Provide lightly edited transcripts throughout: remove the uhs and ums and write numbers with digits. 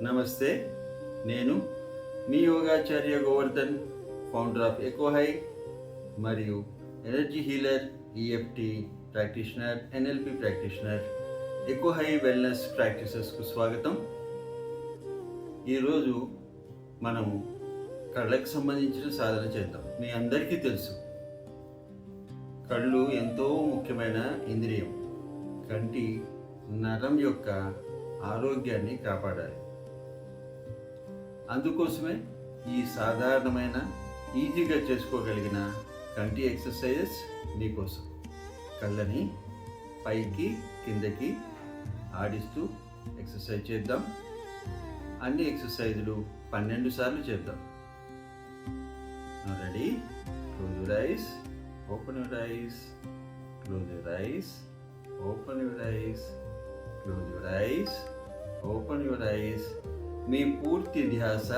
నమస్తే. నేను మీ యోగాచార్య గోవర్ధన్, ఫౌండర్ ఆఫ్ ఎకోహై మరియు energy healer, EFT practitioner, NLP practitioner, ఎకోహై వెల్నెస్ ప్రాక్టీసెస్కు స్వాగతం. ఈరోజు మనము కళ్ళకు సంబంధించిన సాధన చేద్దాం. మీ అందరికీ తెలుసు, కళ్ళు ఎంతో ముఖ్యమైన ఇంద్రియం. కంటి నరం యొక్క ఆరోగ్యాన్ని కాపాడాలి. అందుకోసమే ఈ సాధారణమైన ఈజీగా చేసుకోగలిగిన కంటి ఎక్సర్సైజెస్ మీకోసం. కళ్ళని పైకి కిందకి ఆడిస్తూ ఎక్సర్సైజ్ చేద్దాం. అన్ని ఎక్సర్సైజులు 12 సార్లు చేద్దాం. Ready? Close your eyes, open your eyes, close your eyes, open your eyes, close your eyes, open your eyes. మీ పూర్తి ధ్యాస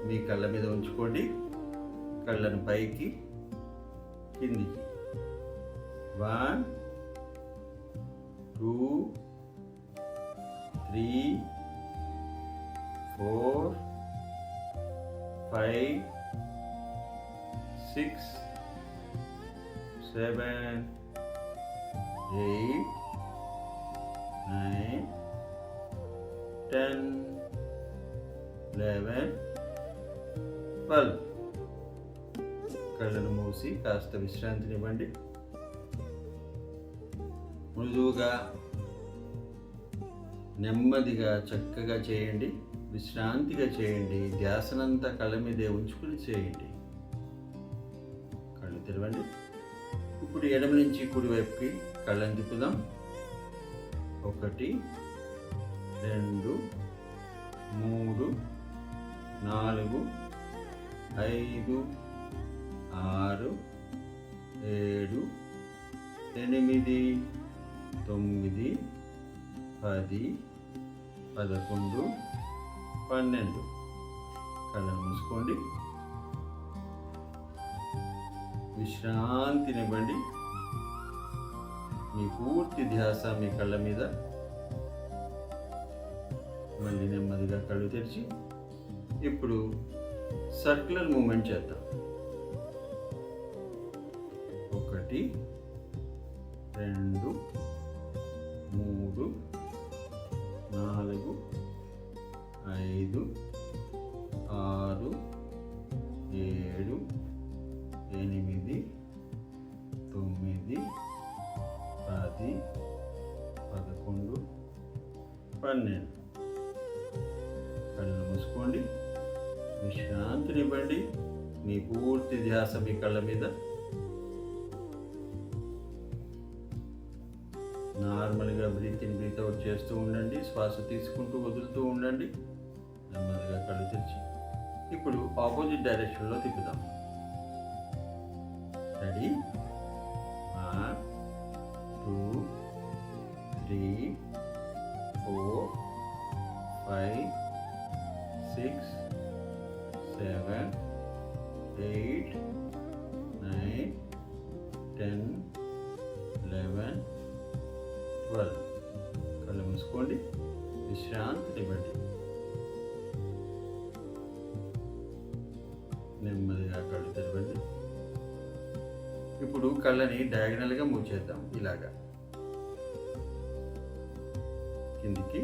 మీ కళ్ళ మీద ఉంచుకోండి. కళ్ళను పైకి కిందికి. 1 2 3 4 5 6 7 8 9 10 11 12. కళ్ళను మూసి కాస్త విశ్రాంతినివ్వండి. మృదువుగా నెమ్మదిగా చక్కగా చేయండి. విశ్రాంతిగా చేయండి. ధ్యాసనంతా కళ్ళ మీదే ఉంచుకుని చేయండి. కళ్ళు తెరవండి. ఇప్పుడు ఎడమ నుంచి కుడివైపుకి కళ్ళని తిప్పుదాం. 1 2 3 4 5 6 7 8 9 10 11 12. కళ్ళను మూసుకోండి. విశ్రాంతినివ్వండి. మీ పూర్తి ధ్యాస మీ కళ్ళ మీద. మళ్ళీ నెమ్మదిగా కళ్ళు తెరిచి ఇప్పుడు సర్క్యులర్ మూమెంట్ చేద్దాం. 1 2 3 4 5 6 7 8 9 10 11 12. కళ్ళు మూసుకోండి. విశ్రాంతినివ్వండి. మీ పూర్తి ధ్యాస మీ కళ్ళ మీద. నార్మల్గా బ్రీత్ ఇన్ బ్రీత్ అవుట్ చేస్తూ ఉండండి. శ్వాస తీసుకుంటూ వదులుతూ ఉండండి. నెమ్మదిగా కళ్ళు తెరిచి ఇప్పుడు ఆపోజిట్ డైరెక్షన్లో తిప్పుదాం. రెడీ? 1 2 3 4 5 6 7 8 9 10 11 12. కళ్ళు మూసుకోండి. విశ్రాంతినివ్వండి. నెమ్మదిగా కళ్ళు తెరవండి. ఇప్పుడు కళ్ళని డయాగనల్గా మూసేద్దాం. ఇలాగా కిందికి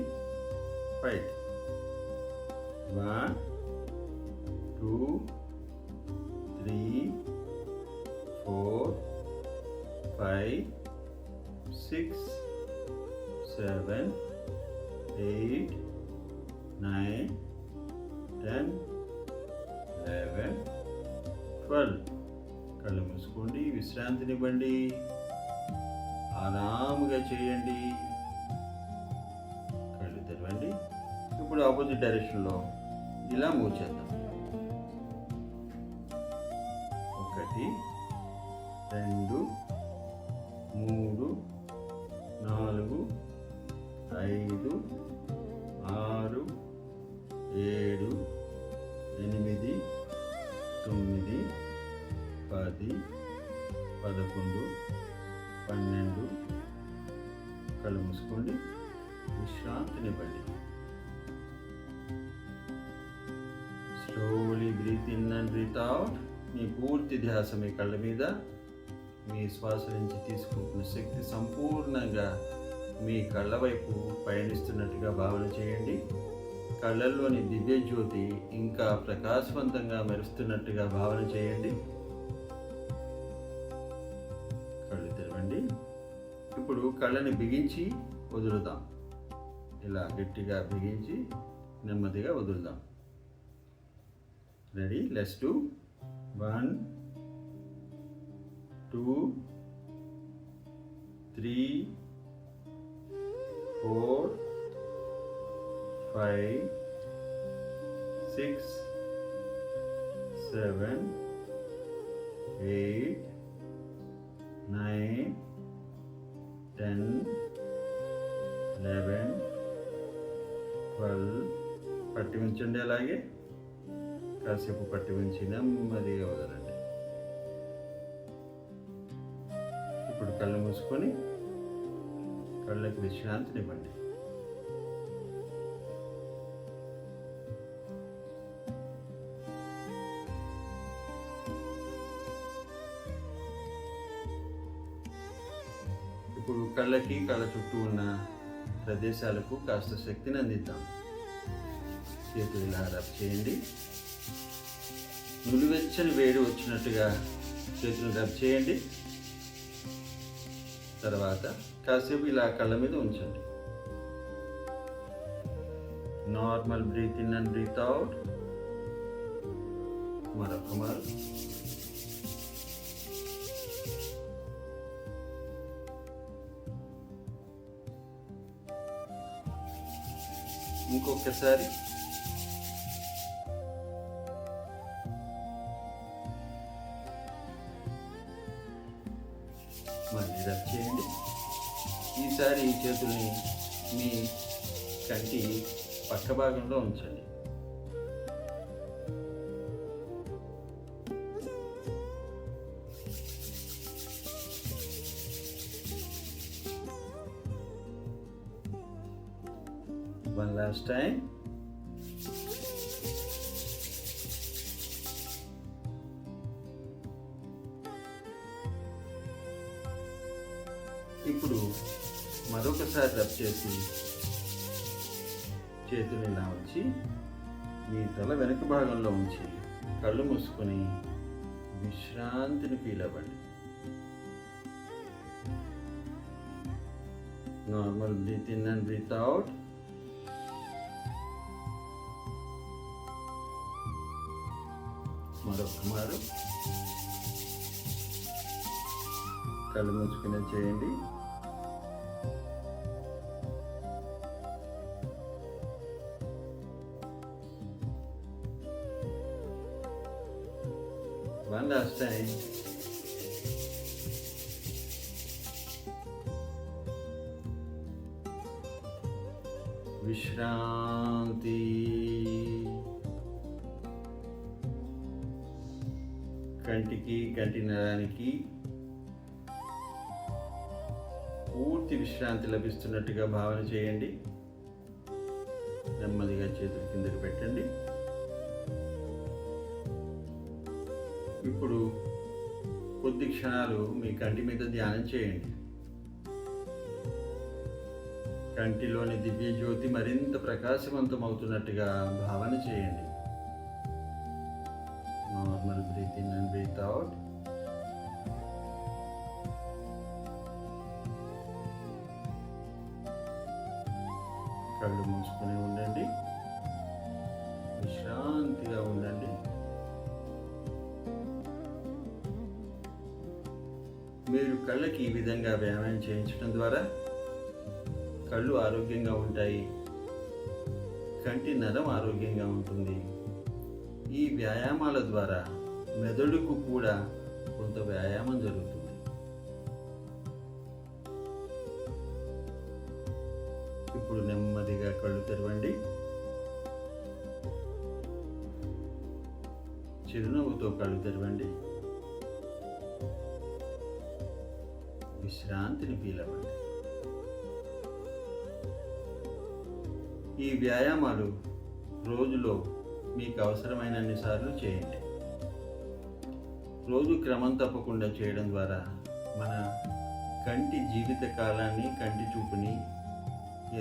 పైకి. 1 2 3 4 5 6 7 8 9 10 11 12. కళ్ళు మూసుకోండి. విశ్రాంతినివ్వండి. ఆరాముగా చేయండి. కళ్ళు తెరవండి. ఇప్పుడు ఆపోజిట్ డైరెక్షన్లో ఇలా మూవ్ చేద్దాం. 1 2 3 4 5 6 7 8 9 10 11 12. కళ్ళు మూసుకోండి. విశ్రాంతినివ్వండి. Slowly breathe in and breathe out. మీ పూర్తి ధ్యాస మీ కళ్ళ మీద. మీ శ్వాస నుంచి తీసుకుంటున్న శక్తి సంపూర్ణంగా మీ కళ్ళ వైపు పయనిస్తున్నట్టుగా భావన చేయండి. కళ్ళల్లోని దివ్య జ్యోతి ఇంకా ప్రకాశవంతంగా మెరుస్తున్నట్టుగా భావన చేయండి. కళ్ళు తెరవండి. ఇప్పుడు కళ్ళని బిగించి వదులుదాం. ఇలా గట్టిగా బిగించి నెమ్మదిగా వదులుదాం. రెడీ? Let's do. 1 2 3 4 5 6 7 8 9 10 11 12. పట్టి ఉంచండి. అలాగే కాసేపు పట్టి ఉంచి నెమ్మదిగా వదలండి. ఇప్పుడు కళ్ళు మూసుకొని కళ్ళకి విశ్రాంతినివ్వండి. ఇప్పుడు కళ్ళకి కళ్ళ చుట్టూ ఉన్న ప్రదేశాలకు కాస్త శక్తిని అందిద్దాం. చేతులు ఇలా రబ్ చేయండి. నులివెచ్చని వేడి వచ్చినట్టుగా చేతులు రబ్ చేయండి. తర్వాత కాసేపు ఇలా కళ్ళ మీద ఉంచండి. Normal breathe in and breathe out. మరొక మారు. ఇంకొకసారి. మళ్ళీ రబ్ చేయండి. ఈసారి ఈ చేతుల్ని మీ కంటి పక్క భాగంలో ఉంచండి. One last time. ఇప్పుడు మరొకసారి రబ్ చేసి చేతుని ఇలా ఉంచి మీ తల వెనుక భాగంలో ఉంచి కళ్ళు మూసుకొని విశ్రాంతిని ఫీల్ అవ్వండి. Normal breathe in and breathe out. మరొక మారు కళ్ళు మూసుకునే చేయండి. One last time. విశ్రాంతి. కంటికి కంటి నరానికి పూర్తి విశ్రాంతి లభిస్తున్నట్టుగా భావన చేయండి. నెమ్మదిగా చేతులు కిందకి పెట్టండి. ఇప్పుడు కొద్ది క్షణాలు మీ కంటి మీద ధ్యానం చేయండి. కంటిలోని దివ్య జ్యోతి మరింత ప్రకాశవంతం అవుతున్నట్టుగా భావన చేయండి. Normal breathe in and breathe out. కళ్ళు మూసుకొని ఉండండి. విశ్రాంతిగా ఉండండి. మీరు కళ్ళకి ఈ విధంగా వ్యాయామం చేయించడం ద్వారా కళ్ళు ఆరోగ్యంగా ఉంటాయి. కంటి నరం ఆరోగ్యంగా ఉంటుంది. ఈ వ్యాయామాల ద్వారా మెదడుకు కూడా కొంత వ్యాయామం జరుగుతుంది. ఇప్పుడు నెమ్మదిగా కళ్ళు తెరవండి. చిరునవ్వుతో కళ్ళు తెరవండి. విశ్రాంతిని ఫీల్ అవ్వండి. ఈ వ్యాయామాలు రోజులో మీకు అవసరమైనన్ని సార్లు చేయండి. రోజు క్రమం తప్పకుండా చేయడం ద్వారా మన కంటి జీవిత కాలాన్ని, కంటి చూపుని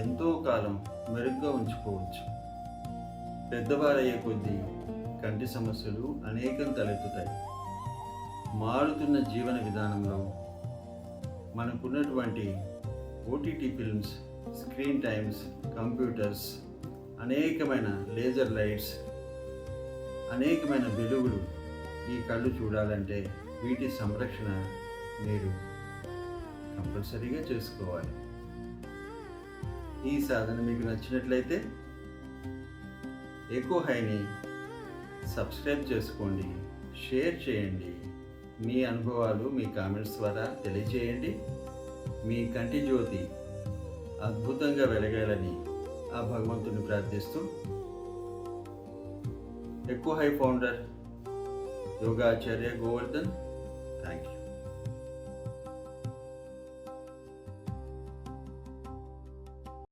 ఎంతో కాలం మెరుగ్గా ఉంచుకోవచ్చు. పెద్దవారయ్యే కొద్దీ కంటి సమస్యలు అనేకం తలెత్తుతాయి. మారుతున్న జీవన విధానంలో మనకున్నటువంటి OTT films, screen times, computers, అనేకమైన లేజర్ లైట్స్, అనేకమైన వెలుగులు ఈ కళ్ళు చూడాలంటే వీటి సంరక్షణ మీరు కంపల్సరీగా చేసుకోవాలి. ఈ సాధన మీకు నచ్చినట్లయితే ఎకో హైని సబ్స్క్రైబ్ చేసుకోండి, షేర్ చేయండి. మీ అనుభవాలు మీ కామెంట్స్ ద్వారా తెలియజేయండి. మీ కంటి జ్యోతి అద్భుతంగా వెలగాలని ఆ భగవంతుని ప్రార్థిస్తూ ఎకో హై ఫౌండర్ యోగాచార్య గోవర్ధన్. Thank you.